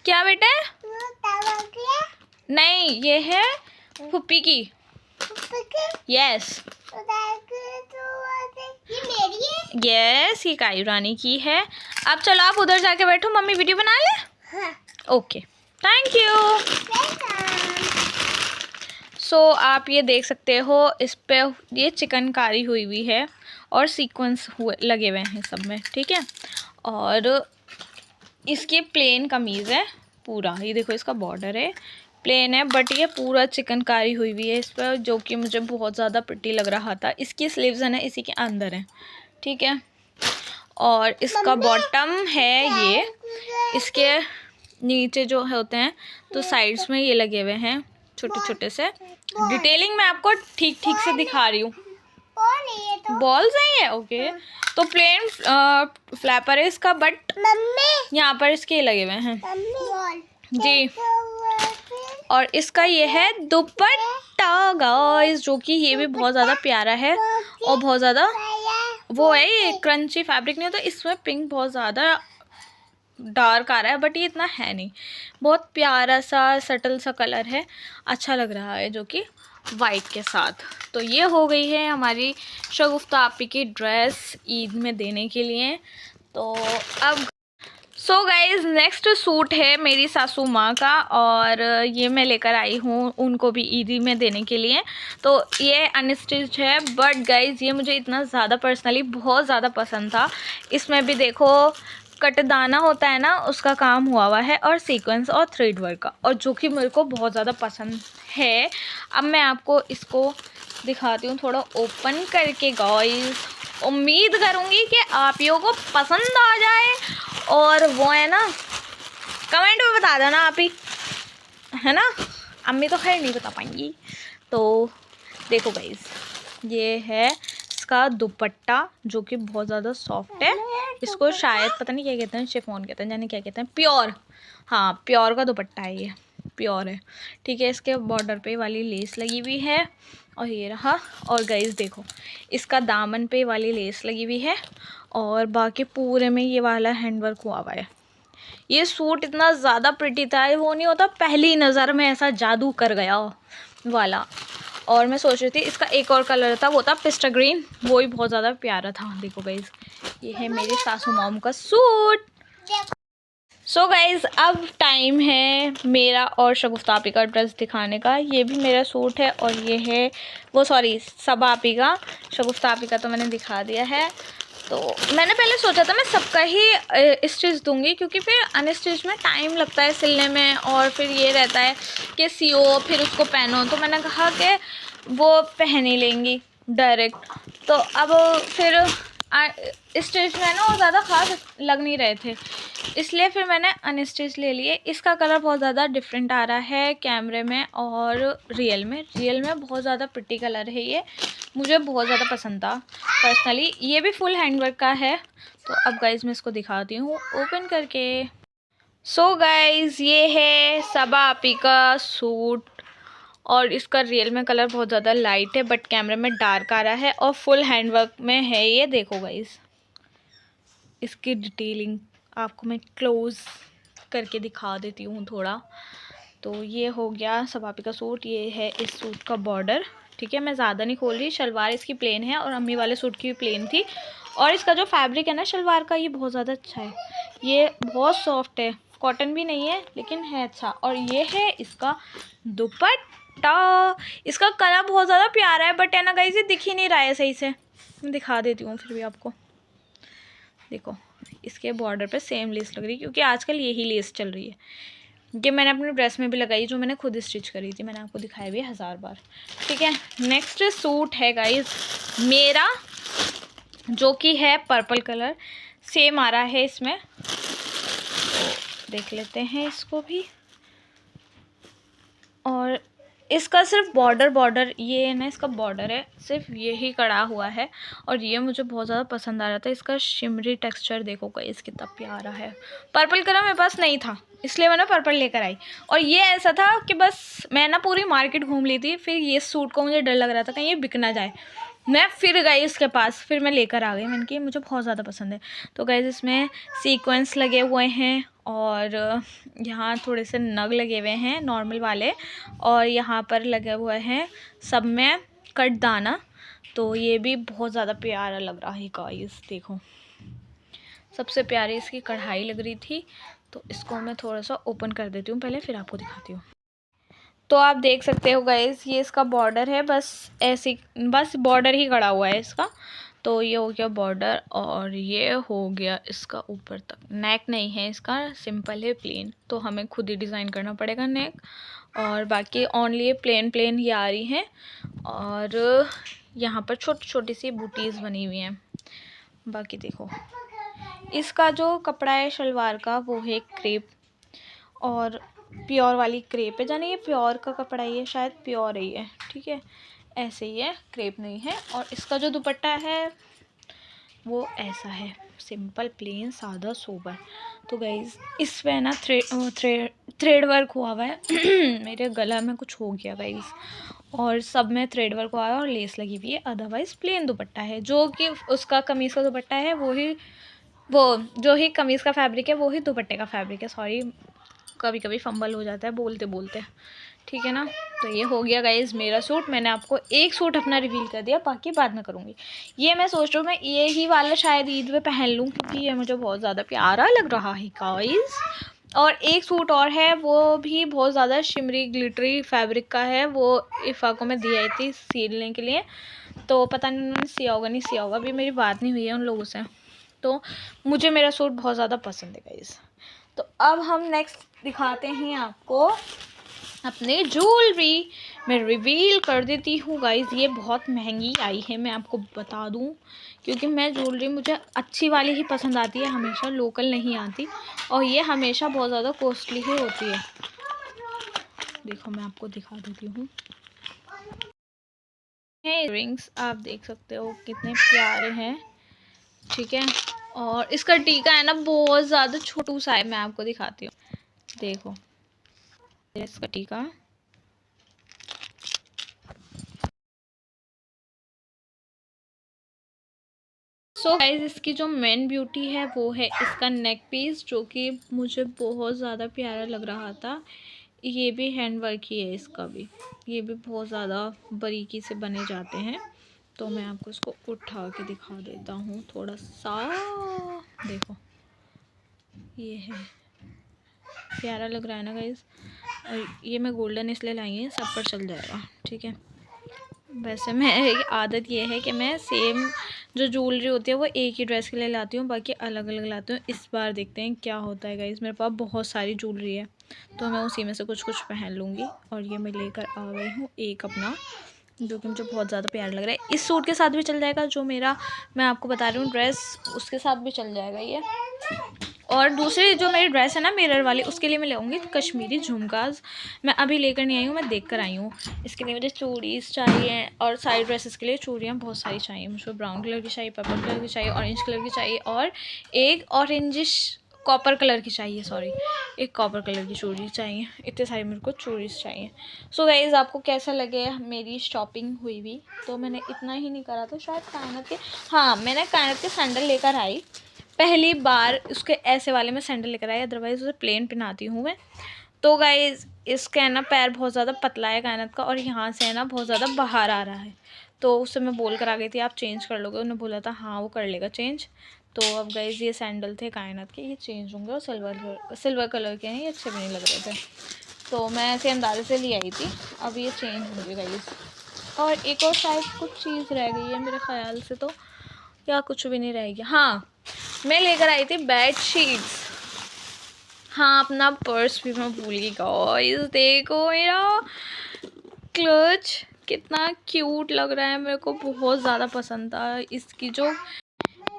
क्या बेटा? नहीं, ये है फुप्पी की। यस यस, ये कायू रानी की है। अब चलो आप उधर जाके बैठो, मम्मी वीडियो बना ले। Okay, thank you. सो आप ये देख सकते हो, इस पे ये चिकनकारी हुई हुई है और सीक्वेंस हुए लगे हुए हैं सब में, ठीक है। और इसकी प्लेन कमीज़ है पूरा, ये देखो इसका बॉर्डर है, प्लेन है, बट ये पूरा चिकनकारी हुई हुई है इस पर, जो कि मुझे बहुत ज़्यादा प्रिटी लग रहा था। इसकी स्लीव्स है ना इसी के अंदर है, ठीक है। और इसका बॉटम है ये, इसके नीचे जो होते हैं तो साइड्स में ये लगे हुए हैं छोटे छोटे से। डिटेलिंग मैं आपको ठीक ठीक से दिखा रही हूँ। बॉल्स हैं ये, ओके। तो प्लेन फ्लैपर है इसका, बट यहाँ पर इसके लगे हुए हैं जी। और इसका ये है दुपट्टा गाइस, जो कि ये भी बहुत ज़्यादा प्यारा है और बहुत ज़्यादा वो है, ये क्रंची फैब्रिक नहीं होता, इसमें पिंक बहुत ज़्यादा डार्क आ रहा है, बट ये इतना है नहीं, बहुत प्यारा सा सटल सा कलर है, अच्छा लग रहा है, जो कि वाइट के साथ। तो ये हो गई है हमारी शगुफ्ता आपी की ड्रेस ईद में देने के लिए। तो अब सो गाइज़, नेक्स्ट सूट है मेरी सासू माँ का, और ये मैं लेकर आई हूँ उनको भी ईदी में देने के लिए। तो ये अनस्टिच्ड है, बट गाइज़ ये मुझे इतना ज़्यादा पर्सनली बहुत ज़्यादा पसंद था। इसमें भी देखो कटदाना होता है ना, उसका काम हुआ है, और सीक्वेंस और थ्रेड वर्क का, और जो कि मेरे को बहुत ज़्यादा पसंद है। अब मैं आपको इसको दिखाती हूँ थोड़ा ओपन करके गाइस। उम्मीद करूँगी कि आप लोगों को पसंद आ जाए, और वो है ना कमेंट में बता देना आप ही, है ना। अम्मी तो खैर नहीं बता पाएंगी। तो देखो गाइस, ये है इसका दुपट्टा, जो कि बहुत ज़्यादा सॉफ्ट है। इसको शायद पता नहीं क्या कहते हैं, शिफॉन कहते हैं, जाने क्या कहते हैं, प्योर, हाँ प्योर का दुपट्टा है ये, प्योर है, ठीक है। इसके बॉर्डर पे वाली लेस लगी हुई है, और ये रहा। और गाइस देखो, इसका दामन पे वाली लेस लगी हुई है, और बाकी पूरे में ये वाला हैंडवर्क हुआ है। ये सूट इतना ज़्यादा प्रिटी था, वो नहीं होता पहली नज़र में ऐसा जादू कर गया वाला। और मैं सोच रही थी इसका एक और कलर था, वो था पिस्ता ग्रीन, वो भी बहुत ज़्यादा प्यारा था। देखो गाइस, ये है मेरी सासू मॉम का सूट। सो गाइज़, अब टाइम है मेरा और शगुफ्ता आपी का ड्रेस दिखाने का। ये भी मेरा सूट है, और ये है वो, सॉरी, सबा आपी का। शगुफ्ता आपी का तो मैंने दिखा दिया है। तो मैंने पहले सोचा था मैं सबका ही स्टिच दूंगी, क्योंकि फिर अनस्टिच में टाइम लगता है सिलने में, और फिर ये रहता है कि सियो फिर उसको पहनो। तो मैंने कहा कि वो पहन ही लेंगी डायरेक्ट। तो अब फिर स्टिच में ना वो ज़्यादा खास लग नहीं रहे थे, इसलिए फिर मैंने अनस्टिच ले लिए। इसका कलर बहुत ज़्यादा डिफरेंट आ रहा है कैमरे में और रियल में बहुत ज़्यादा प्रिटी कलर है ये, मुझे बहुत ज़्यादा पसंद था पर्सनली। ये भी फुल हैंडवर्क का है। तो अब गाइज़ मैं इसको दिखाती हूँ ओपन करके। सो गाइज़, ये है सबा आपी का सूट, और इसका रियल में कलर बहुत ज़्यादा लाइट है, बट कैमरे में डार्क आ रहा है, और फुल हैंडवर्क में है ये। देखो गाइज़, इसकी डिटेलिंग आपको मैं क्लोज करके दिखा देती हूँ थोड़ा। तो ये हो गया सबापी का सूट, ये है इस सूट का बॉर्डर। ठीक है, मैं ज़्यादा नहीं खोल रही, शलवार इसकी प्लेन है और अम्मी वाले सूट की भी प्लेन थी। और इसका जो फैब्रिक है ना शलवार का, ये बहुत ज़्यादा अच्छा है, ये बहुत सॉफ्ट है, कॉटन भी नहीं है लेकिन है अच्छा। और ये है इसका दुपट्टा, इसका कलर बहुत ज़्यादा प्यारा है बट है ना गाइस ये दिख ही नहीं रहा है सही से, मैं दिखा देती हूँ फिर भी आपको। देखो इसके बॉर्डर पे सेम लेस लग रही है क्योंकि आजकल यही लेस चल रही है। ये मैंने अपने ड्रेस में भी लगाई जो मैंने खुद स्टिच करी थी, मैंने आपको दिखाई भी 1000 बार। ठीक है, नेक्स्ट सूट है गाइस मेरा, जो कि है पर्पल कलर, सेम आ रहा है इसमें। तो देख लेते हैं इसको भी। और इसका सिर्फ बॉर्डर ये ना, इसका बॉर्डर है सिर्फ यही कड़ा हुआ है और ये मुझे बहुत ज़्यादा पसंद आ रहा था। इसका शिमरी टेक्सचर देखो गाइस कितना प्यारा है। पर्पल कलर मेरे पास नहीं था इसलिए मैंने पर्पल लेकर आई। और ये ऐसा था कि बस मैं ना पूरी मार्केट घूम ली थी, फिर ये सूट को मुझे डर लग रहा था कहीं ये बिक ना जाए, मैं फिर गई इसके पास, फिर मैं लेकर आ गई। मैंने कि मुझे बहुत ज़्यादा पसंद है। तो गाइस इसमें सीक्वेंस लगे हुए हैं और यहाँ थोड़े से नग लगे हुए हैं नॉर्मल वाले, और यहाँ पर लगे हुए हैं सब में कट दाना। तो ये भी बहुत ज़्यादा प्यारा लग रहा है गाइस, देखो सबसे प्यारी इसकी कढ़ाई लग रही थी। तो इसको मैं थोड़ा सा ओपन कर देती हूँ पहले, फिर आपको दिखाती हूँ। तो आप देख सकते हो गाइस ये इसका बॉर्डर है, बस ऐसे बस बॉर्डर ही खड़ा हुआ है इसका। तो ये हो गया बॉर्डर और ये हो गया इसका ऊपर तक। नेक नहीं है इसका, सिंपल है प्लेन, तो हमें खुद ही डिज़ाइन करना पड़ेगा नेक। और बाकी ओनली प्लेन ये आ रही हैं और यहाँ पर छोटी छोटी सी बूटीज़ बनी हुई हैं। बाकी देखो इसका जो कपड़ा है शलवार का वो है क्रेप, और प्योर वाली क्रेप है, जाने ये प्योर का कपड़ा ही है, शायद प्योर ही है। ठीक है, ऐसे ही है, क्रेप नहीं है। और इसका जो दुपट्टा है वो ऐसा है, सिंपल प्लेन सादा सोबर। तो गाइज इस पे ना थ्रेड वर्क हुआ हुआ है मेरे गला में कुछ हो गया गाइज, और सब में थ्रेड वर्क हुआ है और लेस लगी हुई है। अदरवाइज़ प्लेन दुपट्टा है, जो कि उसका कमीज़ का दुपट्टा है वो जो ही कमीज़ का फैब्रिक है वो ही दुपट्टे का फैब्रिक है। सॉरी, कभी कभी फंबल हो जाता है बोलते बोलते, ठीक है ना। तो ये हो गया गाइज़ मेरा सूट। मैंने आपको एक सूट अपना रिवील कर दिया, बाकी बाद में करूँगी। ये मैं सोच रही हूँ मैं ये ही वाला शायद ईद में पहन लूँ क्योंकि ये मुझे बहुत ज़्यादा प्यारा लग रहा है गाइज़। और एक सूट और है, वो भी बहुत ज़्यादा शिमरी ग्लिटरी फैब्रिक का है, वो इफ़ा को मैं दी आई थी सिलने के लिए। तो पता नहीं उन्होंने सिया होगा नहीं सिया होगा, अभी मेरी बात नहीं हुई है उन लोगों से। तो मुझे मेरा सूट बहुत ज़्यादा पसंद है गाइज़। तो अब हम नेक्स्ट दिखाते हैं आपको अपने ज्वेलरी। मैं रिवील कर देती हूँ गाइज़, ये बहुत महंगी आई है मैं आपको बता दूँ, क्योंकि मैं ज्वेलरी मुझे अच्छी वाली ही पसंद आती है, हमेशा लोकल नहीं आती, और ये हमेशा बहुत ज़्यादा कॉस्टली ही होती है। देखो मैं आपको दिखा देती हूँ, इयररिंग्स आप देख सकते हो कितने प्यारे हैं। ठीक है, और इसका टीका है ना बहुत ज़्यादा छोटू सा है, मैं आपको दिखाती हूँ, देखो इसका टीका। सो गाइज इसकी जो मेन ब्यूटी है वो है इसका नेक पीस, जो कि मुझे बहुत ज़्यादा प्यारा लग रहा था। ये भी हैंड वर्क ही है इसका भी, ये भी बहुत ज़्यादा बारीकी से बने जाते हैं। तो मैं आपको इसको उठा के दिखा देता हूँ थोड़ा सा, देखो ये है, प्यारा लग रहा है ना गाइज। और ये मैं गोल्डन इसलिए लाई है, सब पर चल जाएगा। ठीक है, वैसे मैं आदत ये है कि मैं सेम जो ज्वेलरी होती है वो एक ही ड्रेस के लिए लाती हूँ, बाकी अलग अलग लाती हूँ। इस बार देखते हैं क्या होता है गाइस, मेरे पास बहुत सारी ज्वेलरी है तो मैं उसी में से कुछ कुछ पहन लूँगी। और ये मैं लेकर आ गई हूँ एक अपना, जो कि मुझे बहुत ज़्यादा प्यारा लग रहा है। इस सूट के साथ भी चल जाएगा, जो मेरा मैं आपको बता रही हूँ ड्रेस, उसके साथ भी चल जाएगा ये। और दूसरी जो मेरी ड्रेस है ना मिरर वाली, उसके लिए मैं लेऊँगी कश्मीरी झुमकाज। मैं अभी लेकर नहीं आई हूँ, मैं देख कर आई हूँ। इसके लिए मुझे चूड़ीज़ चाहिए, और साइड ड्रेसेस के लिए चूड़ियाँ बहुत सारी चाहिए मुझे। ब्राउन कलर की चाहिए, पर्पल कलर की चाहिए, ऑरेंज कलर की चाहिए, और एक ऑरेंजिश कॉपर कलर की चाहिए, सॉरी एक कॉपर कलर की चूड़ी चाहिए। इतने सारे मेरे को चूड़ीज़ चाहिए। सो गाइज़ आपको कैसा लगे मेरी शॉपिंग हुई भी, तो मैंने इतना ही नहीं करा था शायद कायनात के, हाँ मैंने कायनात के सैंडल लेकर आई, पहली बार उसके ऐसे वाले में सैंडल लेकर आई, अदरवाइज़ उसे प्लेन पहनाती हूँ मैं। तो गाइज़ इसका है ना पैर बहुत ज़्यादा पतला है कायनात का, और यहाँ से है ना बहुत ज़्यादा बाहर आ रहा है। तो उससे मैं बोल कर आ गई थी आप चेंज कर लोगे, उन्होंने बोला था हाँ वो कर लेगा चेंज। तो अब गाइज़ ये सैंडल थे कायनात के, ये चेंज होंगे, और सिल्वर कलर के हैं, ये अच्छे भी नहीं लग रहे थे, तो मैं ऐसे अंदाजे से ले आई थी। अब ये चेंज होंगे गाइज़। और एक और शायद कुछ चीज़ रह गई है मेरे ख्याल से, तो या कुछ भी नहीं रह गया। हाँ, मैं लेकर आई थी बेड शीट्स। हाँ, अपना पर्स भी मैं भूल गई गाइस। देखो मेरा क्लच कितना क्यूट लग रहा है, मेरे को बहुत ज़्यादा पसंद था।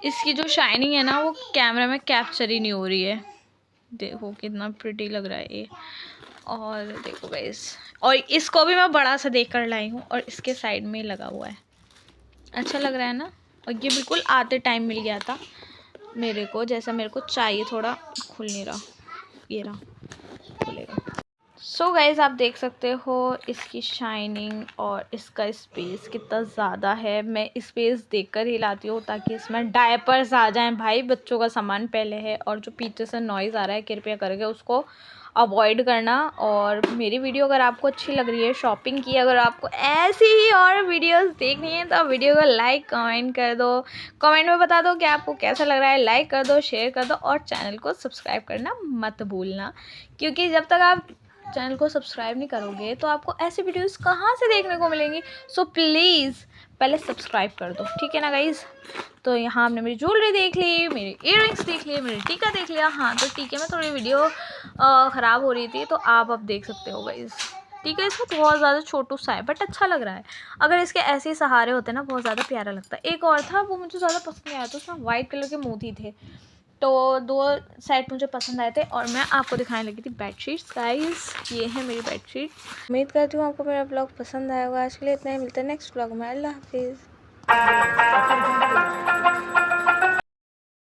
इसकी जो शाइनिंग है ना वो कैमरा में कैप्चर ही नहीं हो रही है। देखो कितना प्रिटी लग रहा है ये। और देखो गाइस, और इसको भी मैं बड़ा सा देख कर लाई हूँ, और इसके साइड में लगा हुआ है, अच्छा लग रहा है ना। और ये बिल्कुल आते टाइम मिल गया था मेरे को, जैसा मेरे को चाहिए। थोड़ा खुल नहीं रहा, ये रहा, खुलेगा। सो गाइज़ आप देख सकते हो इसकी शाइनिंग और इसका स्पेस कितना ज़्यादा है। मैं स्पेस देखकर ही लाती हूँ ताकि इसमें डायपर्स आ जाएं। भाई बच्चों का सामान पहले है, और जो पीछे से नॉइज़ आ रहा है कृपया करके उसको अवॉइड करना। और मेरी वीडियो अगर आपको अच्छी लग रही है शॉपिंग की, अगर आपको ऐसी ही और वीडियोस देखनी है तो वीडियो को लाइक कमेंट कर दो, कमेंट में बता दो कि आपको कैसा लग रहा है, लाइक कर दो, शेयर कर दो, और चैनल को सब्सक्राइब करना मत भूलना, क्योंकि जब तक आप चैनल को सब्सक्राइब नहीं करोगे तो आपको ऐसी वीडियोस कहाँ से देखने को मिलेंगी। सो प्लीज़ पहले सब्सक्राइब कर दो, ठीक है ना गाइज़। तो यहाँ आपने मेरी ज्वेलरी देख ली, मेरी इयररिंग्स देख लिए, मेरी टीका देख लिया। हाँ, तो टीके में थोड़ी वीडियो ख़राब हो रही थी, तो आप अब देख सकते हो गाइज़। टीका इसका बहुत ज़्यादा छोटू सा है, बट अच्छा लग रहा है। अगर इसके ऐसे सहारे होते ना बहुत ज़्यादा प्यारा लगता है। एक और था, वो मुझे ज़्यादा पसंद नहीं आया था, उसमें वाइट कलर के मोती थे। तो 2 सेट मुझे पसंद आए थे, और मैं आपको दिखाने लगी थी बेडशीट्स। गाइस ये है मेरी बेडशीट। उम्मीद करती हूँ आपको मेरा ब्लॉग पसंद आएगा। आज के लिए इतना ही, मिलता है नेक्स्ट ब्लॉग में। अल्लाह हाफिज़।